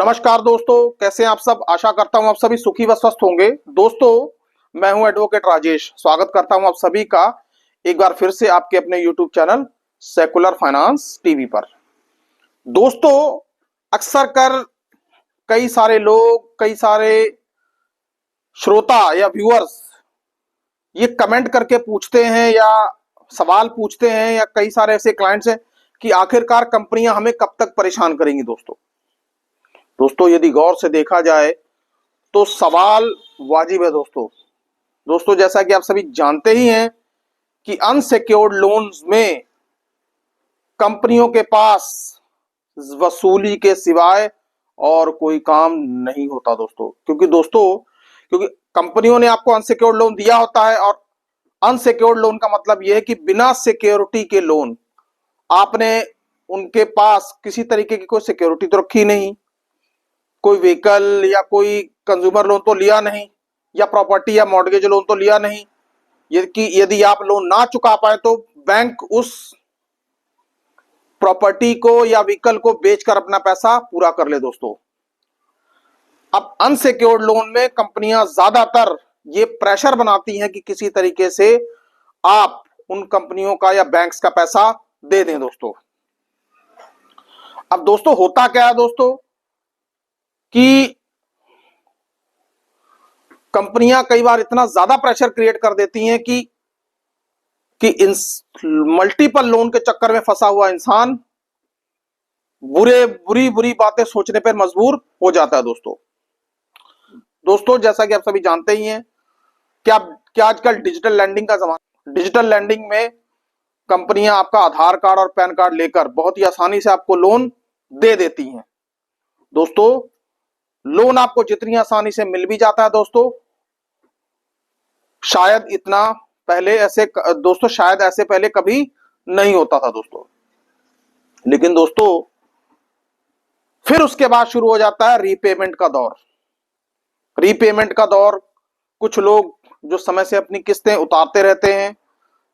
नमस्कार दोस्तों, कैसे हैं आप सब। आशा करता हूं आप सभी सुखी व स्वस्थ होंगे। दोस्तों, मैं हूं एडवोकेट राजेश। स्वागत करता हूं आप सभी का एक बार फिर से आपके अपने YouTube channel secular finance TV पर। दोस्तों, अक्सर कर कई सारे लोग, कई सारे श्रोता या व्यूअर्स ये कमेंट करके पूछते हैं या सवाल पूछते हैं, या कई सारे ऐसे क्लाइंट्स हैं कि आखिरकार कंपनियां हमें कब तक परेशान करेंगी। दोस्तों, यदि गौर से देखा जाए तो सवाल वाजिब है। दोस्तों, जैसा कि आप सभी जानते ही हैं कि अनसिक्योर्ड लोन्स में कंपनियों के पास वसूली के सिवाय और कोई काम नहीं होता क्योंकि कंपनियों ने आपको अनसिक्योर्ड लोन दिया होता है। और अनसिक्योर्ड लोन का मतलब यह है कि बिना सिक्योरिटी के लोन। आपने उनके पास किसी तरीके की कोई सिक्योरिटी तो रखी नहीं, कोई व्हीकल या कोई कंज्यूमर लोन तो लिया नहीं, या प्रॉपर्टी या मॉर्गेज लोन तो लिया नहीं। यदि आप लोन ना चुका पाए तो बैंक उस प्रॉपर्टी को या व्हीकल को बेचकर अपना पैसा पूरा कर ले। दोस्तों, अब अनसिक्योर्ड लोन में कंपनियां ज्यादातर ये प्रेशर बनाती हैं कि किसी तरीके से आप उन कंपनियों का या बैंक्स का पैसा दे दें। अब दोस्तों, होता क्या है कि कंपनियां कई बार इतना ज्यादा प्रेशर क्रिएट कर देती हैं कि इन मल्टीपल लोन के चक्कर में फंसा हुआ इंसान बुरी बुरी बातें सोचने पर मजबूर हो जाता है। दोस्तों, जैसा कि आप सभी जानते ही हैं क्या आजकल डिजिटल लैंडिंग का जमाना। डिजिटल लैंडिंग में कंपनियां आपका आधार कार्ड और पैन कार्ड लेकर बहुत ही आसानी से आपको लोन दे देती हैं। दोस्तों, लोन आपको जितनी आसानी से मिल भी जाता है शायद ऐसे पहले कभी नहीं होता था। लेकिन फिर उसके बाद शुरू हो जाता है रीपेमेंट का दौर। कुछ लोग जो समय से अपनी किस्तें उतारते रहते हैं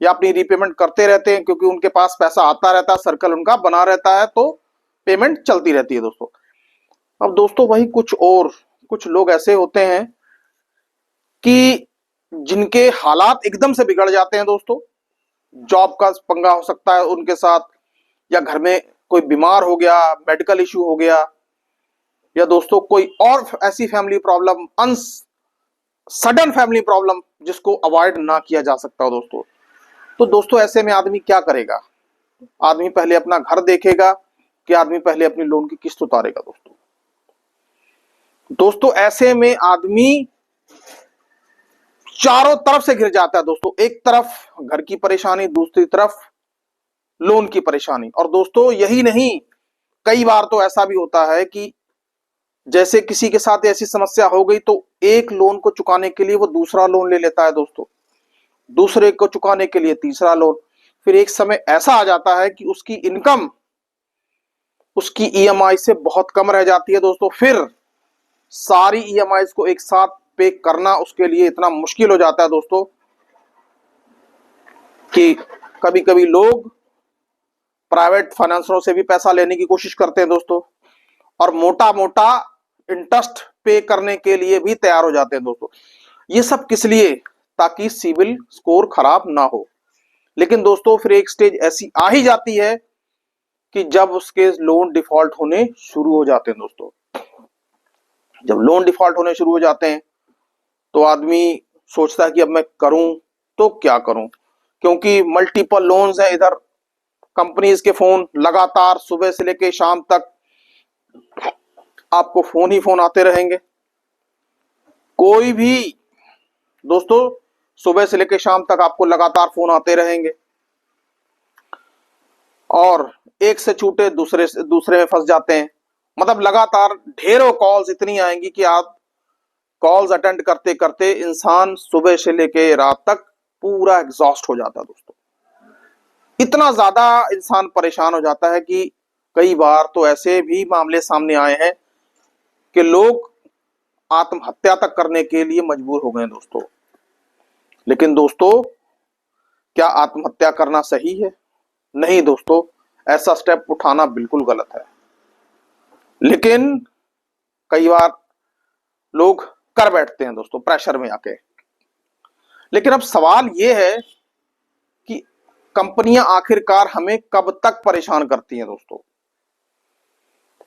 या अपनी रीपेमेंट करते रहते हैं, क्योंकि उनके पास पैसा आता रहता है, सर्कल उनका बना रहता है, तो पेमेंट चलती रहती है। अब वही कुछ लोग ऐसे होते हैं कि जिनके हालात एकदम से बिगड़ जाते हैं। जॉब का पंगा हो सकता है उनके साथ, या घर में कोई बीमार हो गया, मेडिकल इश्यू हो गया, या कोई और ऐसी family problem, sudden family problem जिसको अवॉइड ना किया जा सकता हो। तो ऐसे में आदमी क्या करेगा? आदमी पहले अपना घर देखेगा कि आदमी पहले अपनी लोन की किस्त उतारेगा। ऐसे में आदमी चारों तरफ से घिर जाता है। एक तरफ घर की परेशानी, दूसरी तरफ लोन की परेशानी। और यही नहीं, कई बार तो ऐसा भी होता है कि जैसे किसी के साथ ऐसी समस्या हो गई तो एक लोन को चुकाने के लिए वो दूसरा लोन ले लेता है। दूसरे को चुकाने के लिए तीसरा लोन। फिर एक समय ऐसा आ जाता है कि उसकी इनकम उसकी ईएमआई से बहुत कम रह जाती है। फिर सारी ईएमआई को एक साथ पे करना उसके लिए इतना मुश्किल हो जाता है कि कभी कभी लोग प्राइवेट फाइनेंसरों से भी पैसा लेने की कोशिश करते हैं और मोटा मोटा इंटरेस्ट पे करने के लिए भी तैयार हो जाते हैं। ये सब किस लिए? ताकि सिविल स्कोर खराब ना हो। लेकिन फिर एक स्टेज ऐसी आ ही जाती है कि जब उसके लोन डिफॉल्ट होने शुरू हो जाते हैं। जब लोन डिफॉल्ट होने शुरू हो जाते हैं तो आदमी सोचता है कि अब मैं करूं तो क्या करूं, क्योंकि मल्टीपल लोन्स हैं। इधर कंपनीज के फोन लगातार सुबह से लेकर शाम तक आपको फोन ही फोन आते रहेंगे। कोई भी सुबह से लेकर शाम तक आपको लगातार फोन आते रहेंगे, और एक से छूटे दूसरे में फंस जाते हैं। मतलब लगातार ढेरों कॉल्स इतनी आएंगी कि आप कॉल्स अटेंड करते करते इंसान सुबह से लेके रात तक पूरा एग्जॉस्ट हो जाता है। इतना ज्यादा इंसान परेशान हो जाता है कि कई बार तो ऐसे भी मामले सामने आए हैं कि लोग आत्महत्या तक करने के लिए मजबूर हो गए। लेकिन क्या आत्महत्या करना सही है? नहीं ऐसा स्टेप उठाना बिल्कुल गलत है। लेकिन कई बार लोग कर बैठते हैं दोस्तों प्रेशर में आके। लेकिन अब सवाल यह है कि कंपनियां आखिरकार हमें कब तक परेशान करती हैं दोस्तों?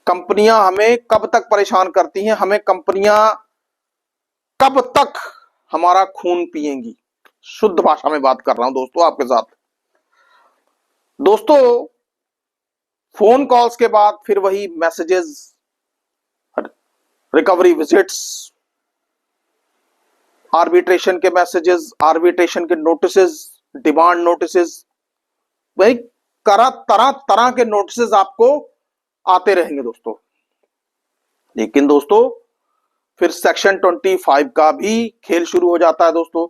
कंपनियां हमें कब तक परेशान करती हैं? हमें कंपनियां कब तक हमारा खून पिएंगी? शुद्ध भाषा में बात कर रहा हूं दोस्तों आपके साथ। दोस्तों, फोन कॉल्स के बाद फिर वही मैसेजेस, रिकवरी विजिट्स, आर्बिट्रेशन के मैसेजेस, आर्बिट्रेशन के नोटिसेस, डिमांड नोटिसेस, वही तरह तरह के नोटिसेस आपको आते रहेंगे दोस्तों। लेकिन दोस्तों फिर सेक्शन 25 का भी खेल शुरू हो जाता है दोस्तों,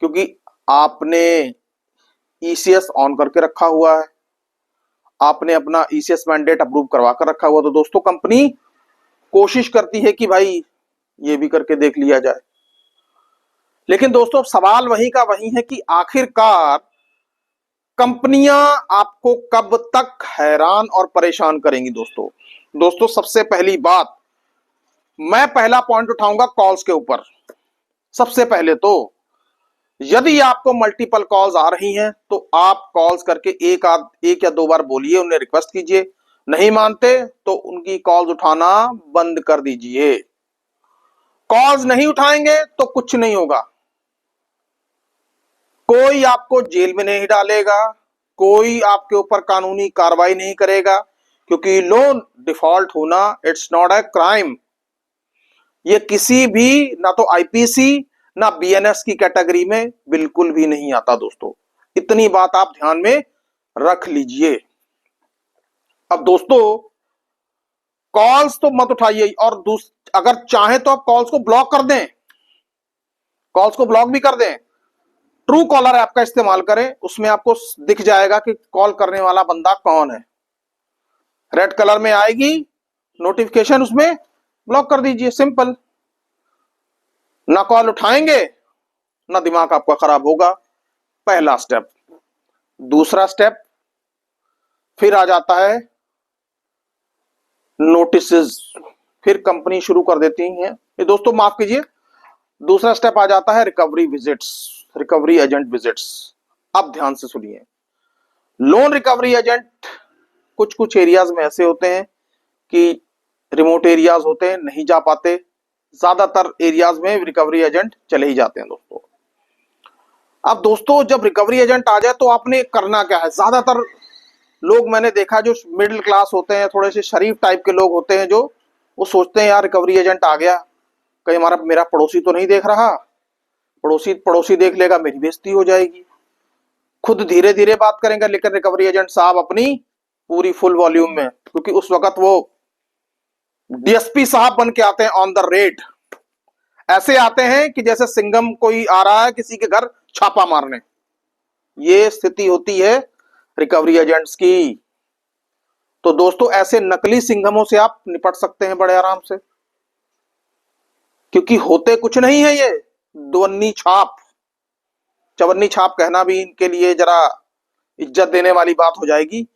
क्योंकि आपने ईसीएस ऑन करके रखा हुआ है, आपने अपना ईसीएस मैंडेट अप्रूव करवा कर रखा हुआ। तो दोस्तों कंपनी कोशिश करती है कि भाई ये भी करके देख लिया जाए। लेकिन दोस्तों सवाल वही का वही है कि आखिरकार कंपनियां आपको कब तक हैरान और परेशान करेंगी दोस्तों सबसे पहली बात, मैं पहला पॉइंट उठाऊंगा कॉल्स के ऊपर। सबसे पहले तो यदि आपको मल्टीपल कॉल्स आ रही हैं तो आप कॉल्स करके एक या दो बार बोलिए, उन्हें रिक्वेस्ट कीजिए। नहीं मानते तो उनकी कॉल्स उठाना बंद कर दीजिए। कॉल्स नहीं उठाएंगे तो कुछ नहीं होगा, कोई आपको जेल में नहीं डालेगा, कोई आपके ऊपर कानूनी कार्रवाई नहीं करेगा, क्योंकि लोन डिफॉल्ट होना इट्स नॉट अ क्राइम। ये किसी भी ना तो आईपीसी ना बीएनएस की कैटेगरी में बिल्कुल भी नहीं आता दोस्तों। इतनी बात आप ध्यान में रख लीजिए। अब दोस्तों कॉल्स तो मत उठाइए, और अगर चाहे तो आप कॉल्स को ब्लॉक कर दें, कॉल्स को ब्लॉक भी कर दें। ट्रू कॉलर ऐप का इस्तेमाल करें, उसमें आपको दिख जाएगा कि कॉल करने वाला बंदा कौन है, रेड कलर में आएगी नोटिफिकेशन, उसमें ब्लॉक कर दीजिए, सिंपल। ना कॉल उठाएंगे ना दिमाग आपका खराब होगा, पहला स्टेप। दूसरा स्टेप फिर आ जाता है नोटिसेस, फिर कंपनी शुरू कर देती है ये दोस्तों, माफ कीजिए, दूसरा स्टेप आ जाता है recovery visits, recovery agent visits. अब ध्यान से सुनिए, लोन रिकवरी एजेंट कुछ एरियाज में ऐसे होते हैं कि रिमोट एरियाज होते हैं, नहीं जा पाते, ज्यादातर एरियाज में रिकवरी एजेंट चले ही जाते हैं दोस्तों। अब दोस्तों जब रिकवरी एजेंट आ जाए तो आपने करना क्या है? ज्यादातर लोग मैंने देखा जो मिडिल क्लास होते हैं, थोड़े से शरीफ टाइप के लोग होते हैं, जो वो सोचते हैं यार रिकवरी एजेंट आ गया, कहीं मेरा पड़ोसी तो नहीं देख रहा, पड़ोसी देख लेगा मेरी बेइज्जती हो जाएगी। खुद धीरे धीरे बात करेंगे, लेकिन रिकवरी एजेंट साहब अपनी पूरी फुल वॉल्यूम में, क्योंकि उस वक्त वो डीएसपी साहब बन के आते हैं ऑन द रेड। ऐसे आते हैं कि जैसे सिंघम कोई आ रहा है किसी के घर छापा मारने। ये स्थिति होती है रिकवरी एजेंट्स की। तो दोस्तों ऐसे नकली सिंघमों से आप निपट सकते हैं बड़े आराम से, क्योंकि होते कुछ नहीं है, ये दोवन्नी छाप, चवन्नी छाप कहना भी इनके लिए जरा इज्जत देने वाली बात हो जाएगी।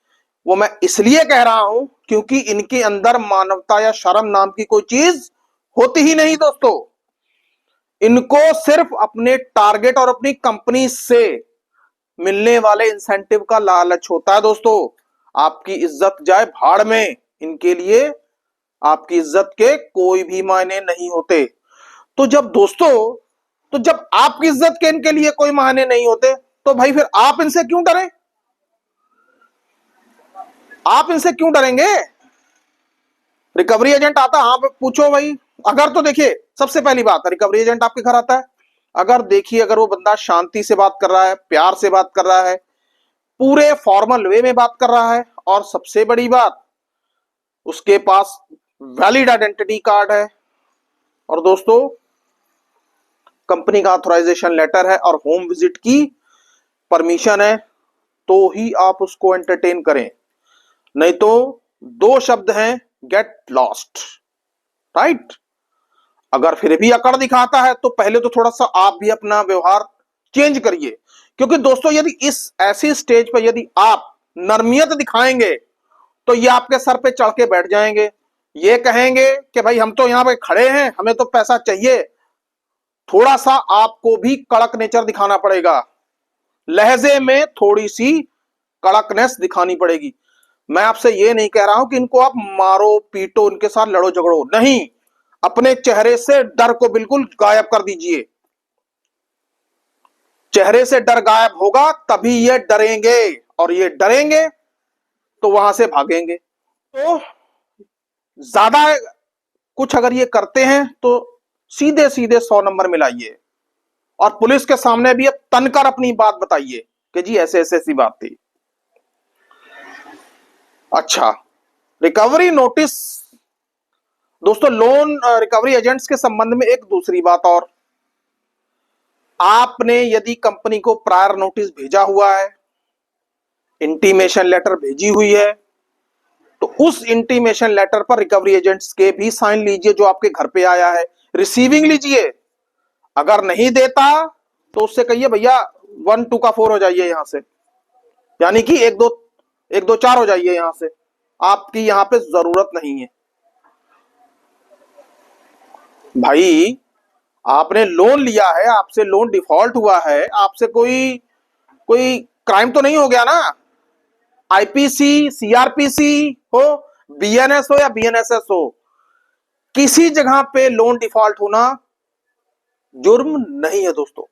वो मैं इसलिए कह रहा हूं क्योंकि इनके अंदर मानवता या शर्म नाम की कोई चीज होती ही नहीं दोस्तों। इनको सिर्फ अपने टारगेट और अपनी कंपनी से मिलने वाले इंसेंटिव का लालच होता है दोस्तों। आपकी इज्जत जाए भाड़ में, इनके लिए आपकी इज्जत के कोई भी मायने नहीं होते। तो जब आपकी इज्जत के इनके लिए कोई मायने नहीं होते, तो भाई फिर आप इनसे क्यों डरें? आप इनसे क्यों डरेंगे? रिकवरी एजेंट आता, हाँ पूछो भाई। अगर तो देखिए सबसे पहली बात, रिकवरी एजेंट आपके घर आता है, अगर वो बंदा शांति से बात कर रहा है, प्यार से बात कर रहा है, पूरे फॉर्मल वे में बात कर रहा है, और सबसे बड़ी बात उसके पास वैलिड आइडेंटिटी कार्ड है, और दोस्तों कंपनी का ऑथराइजेशन लेटर है, और होम विजिट की परमिशन है, तो ही आप उसको एंटरटेन करें। नहीं तो दो शब्द हैं, गेट लॉस्ट, राइट। अगर फिर भी अकड़ दिखाता है तो पहले तो थोड़ा सा आप भी अपना व्यवहार चेंज करिए, क्योंकि दोस्तों यदि इस ऐसी स्टेज पर यदि आप नरमियत दिखाएंगे तो ये आपके सर पे चढ़ के बैठ जाएंगे, ये कहेंगे कि भाई हम तो यहां पे खड़े हैं, हमें तो पैसा चाहिए, थोड़ा सा आपको भी कड़क नेचर दिखाना पड़ेगा, लहजे में थोड़ी सी कड़कनेस दिखानी पड़ेगी। मैं आपसे ये नहीं कह रहा हूं कि इनको आप मारो पीटो, इनके साथ लड़ो झगड़ो, नहीं, अपने चेहरे से डर को बिल्कुल गायब कर दीजिए। चेहरे से डर गायब होगा तभी ये डरेंगे, और ये डरेंगे तो वहां से भागेंगे। तो ज्यादा कुछ अगर ये करते हैं तो सीधे सीधे 100 नंबर मिलाइए, और पुलिस के सामने भी अब तनकर अपनी बात बताइए कि जी ऐसे ऐसे ऐसी बात थी। अच्छा, रिकवरी नोटिस दोस्तों, लोन रिकवरी एजेंट्स के संबंध में एक दूसरी बात और, आपने यदि कंपनी को प्रायर नोटिस भेजा हुआ है, इंटीमेशन लेटर भेजी हुई है, तो उस इंटीमेशन लेटर पर रिकवरी एजेंट्स के भी साइन लीजिए जो आपके घर पे आया है, रिसीविंग लीजिए। अगर नहीं देता तो उससे कहिए भैया 1 2 का 4 हो जाइए यहां से, यानी कि 1 2 4 हो जाइए यहां से, आपकी यहां पे जरूरत नहीं है। भाई आपने लोन लिया है, आपसे लोन डिफॉल्ट हुआ है, आपसे कोई कोई क्राइम तो नहीं हो गया ना, आईपीसी सीआरपीसी हो, बीएनएस हो या बीएनएसएस हो, किसी जगह पे लोन डिफॉल्ट होना जुर्म नहीं है दोस्तों।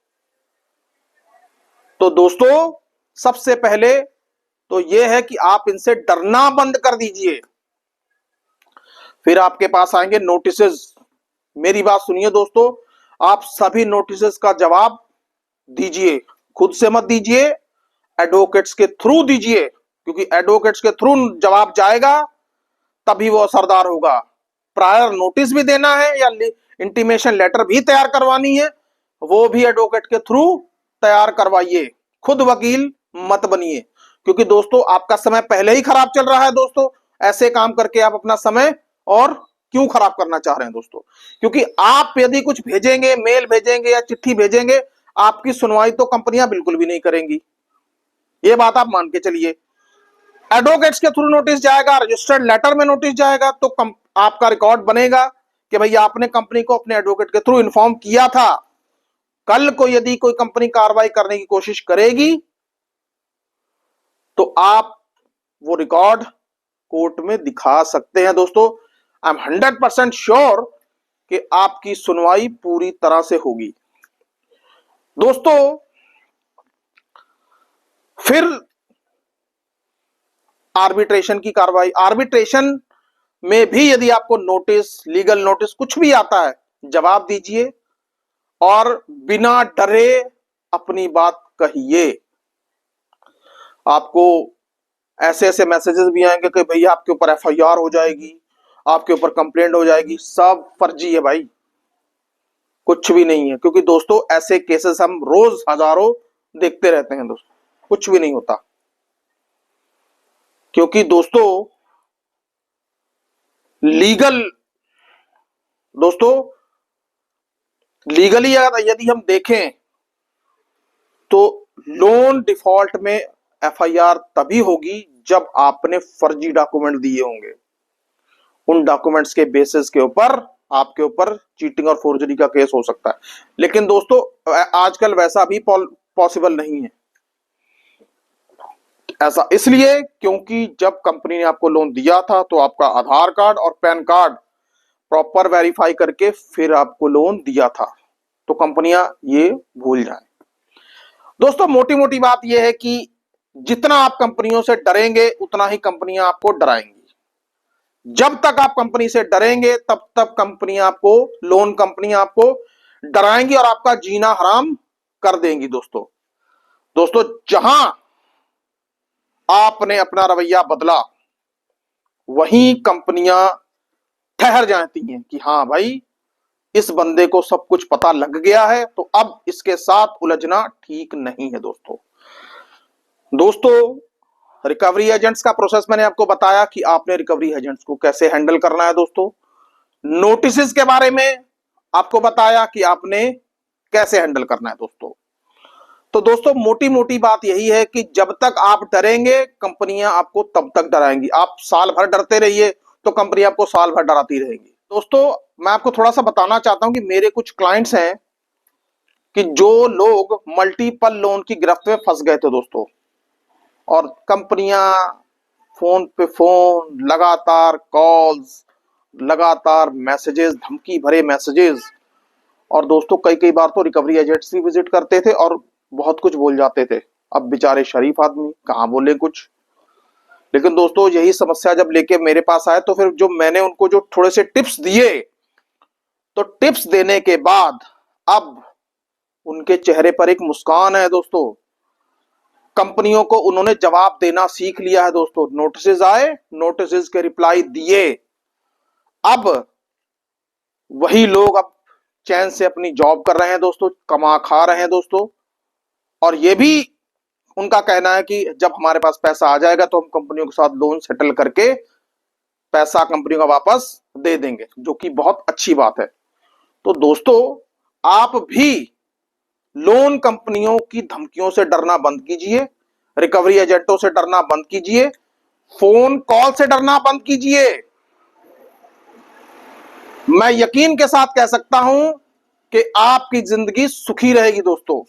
तो दोस्तों सबसे पहले तो यह है कि आप इनसे डरना बंद कर दीजिए। फिर आपके पास आएंगे नोटिसेस। मेरी बात सुनिए दोस्तों, आप सभी नोटिसेस का जवाब दीजिए, खुद से मत दीजिए, एडवोकेट्स के थ्रू दीजिए, क्योंकि एडवोकेट्स के थ्रू जवाब जाएगा तभी वो असरदार होगा। प्रायर नोटिस भी देना है या इंटीमेशन लेटर भी तैयार करवानी है, वो भी एडवोकेट के थ्रू तैयार करवाइए, खुद वकील मत बनिए, क्योंकि दोस्तों आपका समय पहले ही खराब चल रहा है। दोस्तों ऐसे काम करके आप अपना समय और क्यों खराब करना चाह रहे हैं दोस्तों, क्योंकि आप यदि कुछ भेजेंगे, मेल भेजेंगे या चिट्ठी भेजेंगे, आपकी सुनवाई तो कंपनियां बिल्कुल भी नहीं करेंगी, ये बात आप मान के चलिए। एडवोकेट्स के थ्रू नोटिस जाएगा, रजिस्टर्ड लेटर में नोटिस जाएगा, तो आपका रिकॉर्ड बनेगा कि भैया आपने कंपनी को अपने एडवोकेट के थ्रू इन्फॉर्म किया था। कल को यदि कोई कंपनी कार्रवाई करने की कोशिश करेगी तो आप वो रिकॉर्ड कोर्ट में दिखा सकते हैं। दोस्तों आई एम 100% श्योर कि आपकी सुनवाई पूरी तरह से होगी। दोस्तों फिर आर्बिट्रेशन की कार्रवाई, आर्बिट्रेशन में भी यदि आपको नोटिस, लीगल नोटिस कुछ भी आता है, जवाब दीजिए और बिना डरे अपनी बात कहिए। आपको ऐसे ऐसे मैसेजेस भी आएंगे कि भैया आपके ऊपर एफआईआर हो जाएगी, आपके ऊपर कंप्लेंट हो जाएगी, सब फर्जी है भाई, कुछ भी नहीं है। क्योंकि दोस्तों ऐसे केसेस हम रोज हजारों देखते रहते हैं दोस्तों, कुछ भी नहीं होता। क्योंकि दोस्तों लीगली यदि हम देखें तो लोन डिफॉल्ट में एफआईआर तभी होगी जब आपने फर्जी डॉक्यूमेंट दिए होंगे, उन डॉक्यूमेंट्स के बेसिस के ऊपर आपके ऊपर चीटिंग और फोर्जरी का केस हो सकता है। लेकिन दोस्तों आजकल वैसा भी पॉसिबल नहीं है। ऐसा इसलिए क्योंकि जब कंपनी ने आपको लोन दिया था तो आपका आधार कार्ड और पैन कार्ड प्रॉपर वेरीफाई करके फिर आपको लोन दिया था, तो कंपनियां ये भूल जाएं। दोस्तों मोटी मोटी बात यह है कि जितना आप कंपनियों से डरेंगे उतना ही कंपनियां आपको डराएंगी। जब तक आप कंपनी से डरेंगे तब तक कंपनियां आपको, लोन कंपनियां आपको डराएंगी और आपका जीना हराम कर देंगी। दोस्तों जहां आपने अपना रवैया बदला वहीं कंपनियां ठहर जाती हैं कि हाँ भाई इस बंदे को सब कुछ पता लग गया है, तो अब इसके साथ उलझना ठीक नहीं है। दोस्तों रिकवरी एजेंट्स का प्रोसेस मैंने आपको बताया कि आपने रिकवरी एजेंट्स को कैसे हैंडल करना है। दोस्तों नोटिस के बारे में आपको बताया कि आपने कैसे हैंडल करना है। तो दोस्तों मोटी मोटी बात यही है कि जब तक आप डरेंगे कंपनियां आपको तब तक डराएंगी। आप साल भर डरते रहिए, तो कंपनी आपको साल भर डराती रहेगी। दोस्तों मैं आपको थोड़ा सा बताना चाहता हूं कि मेरे कुछ क्लाइंट्स हैं कि जो लोग मल्टीपल लोन की गिरफ्त में फंस गए थे दोस्तों, और कंपनियां फोन पे फोन, लगातार कॉल्स, लगातार मैसेजेस, धमकी भरे मैसेजेस, और दोस्तों कई कई बार तो रिकवरी एजेंट्स भी विजिट करते थे और बहुत कुछ बोल जाते थे। अब बेचारे शरीफ आदमी कहाँ बोले कुछ। लेकिन दोस्तों यही समस्या जब लेके मेरे पास आए तो फिर जो मैंने उनको जो थोड़े से टिप्स दिए, तो टिप्स देने के बाद अब उनके चेहरे पर एक मुस्कान है दोस्तों। कंपनियों को उन्होंने जवाब देना सीख लिया है दोस्तों। नोटिस आए, नोटिस के रिप्लाई दिए। अब वही लोग अब चैन से अपनी जॉब कर रहे हैं दोस्तों, कमा खा रहे हैं दोस्तों। और ये भी उनका कहना है कि जब हमारे पास पैसा आ जाएगा तो हम कंपनियों के साथ लोन सेटल करके पैसा कंपनियों का वापस दे देंगे, जो कि बहुत अच्छी बात है। तो दोस्तों आप भी लोन कंपनियों की धमकियों से डरना बंद कीजिए, रिकवरी एजेंटों से डरना बंद कीजिए, फोन कॉल से डरना बंद कीजिए। मैं यकीन के साथ कह सकता हूं कि आपकी जिंदगी सुखी रहेगी दोस्तों,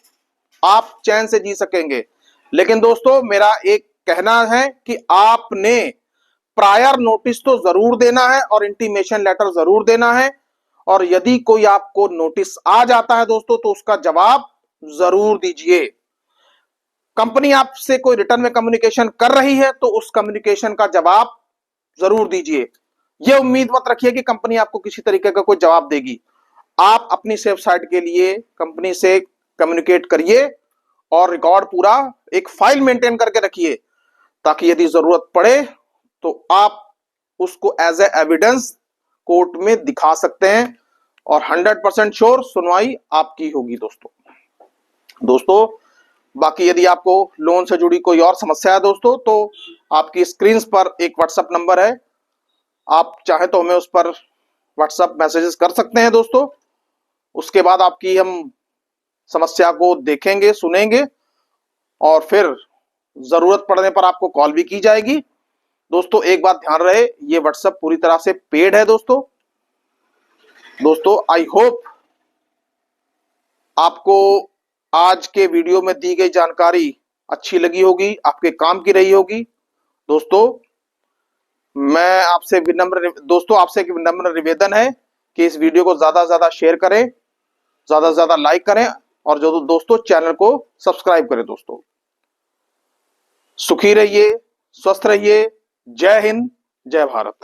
आप चैन से जी सकेंगे। लेकिन दोस्तों मेरा एक कहना है कि आपने प्रायर नोटिस तो जरूर देना है और इंटीमेशन लेटर जरूर देना है। और यदि कोई आपको नोटिस आ जाता है दोस्तों तो उसका जवाब जरूर दीजिए। कंपनी आपसे कोई रिटर्न में कम्युनिकेशन कर रही है तो उस कम्युनिकेशन का जवाब जरूर दीजिए। यह उम्मीद मत रखिए कि कंपनी आपको किसी तरीके का कोई जवाब देगी। आप अपनी सेफ साइड के लिए कंपनी से कम्युनिकेट करिए और रिकॉर्ड पूरा एक फाइल मेंटेन करके रखिए, ताकि यदि जरूरत पड़े तो आप उसको एज ए एविडेंस कोर्ट में दिखा सकते हैं और 100% श्योर सुनवाई आपकी होगी दोस्तों। बाकी यदि आपको लोन से जुड़ी कोई और समस्या है दोस्तों, तो आपकी स्क्रीन पर एक व्हाट्सएप नंबर है, आप चाहे तो हमें उस पर व्हाट्सएप मैसेजेस कर सकते हैं दोस्तों। उसके बाद आपकी हम समस्या को देखेंगे, सुनेंगे और फिर जरूरत पड़ने पर आपको कॉल भी की जाएगी। दोस्तों एक बात ध्यान रहे, ये व्हाट्सएप पूरी तरह से पेड है दोस्तों आई होप आपको आज के वीडियो में दी गई जानकारी अच्छी लगी होगी, आपके काम की रही होगी। दोस्तों मैं आपसे एक विनम्र निवेदन है कि इस वीडियो को ज्यादा से ज्यादा शेयर करें, ज्यादा से ज्यादा लाइक करें और जो दोस्तों चैनल को सब्सक्राइब करें। दोस्तों सुखी रहिए, स्वस्थ रहिए। जय हिंद, जय भारत।